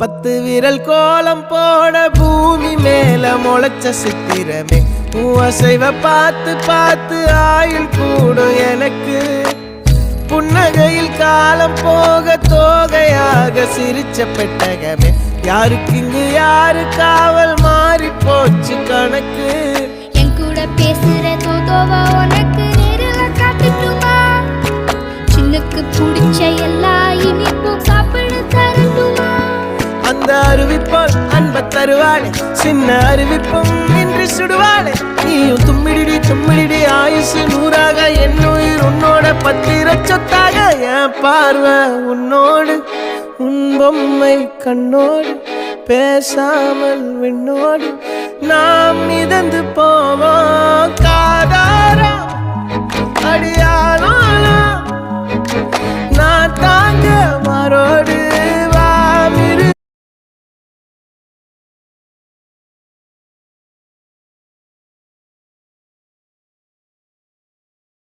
10 விரல் கோலம் போட பூமி மேல முளைச்ச சித்திரமே அசைவ பார்த்து பார்த்து ஆயுள் கூடும் எனக்கு புன்னகையில் காலம் போக தோகையாக சிரிச்ச பெட்டகமே யாருக்கு இங்கு யாரு காவல் மாறி போச்சு கணக்கு என் கூட பேசுற தோதோவா உனக்கு நேரில் காட்டுட்டுமா சின்னுக்கு பிடிச்ச எல்லா இனிப்பும் சாப்பிட தரட்டுமா அந்த அறிவிப்பால் அன்ப தருவாளே சின்ன அறிவிப்பும் இன்றி சுடுவாளே நீயும் தும்மிடி தும்மிடி ஆயுசு 100ஆக என் உயிர் உன்னோட 10 சொத்தாக என் பார்வை உன்னோடு உன் பொம்மை கண்ணோடு பேசாமல் விண்ணோடு நாம் மிதந்து போவோம் காதாரா அடியாளோ நான் தாங்க மாறோடு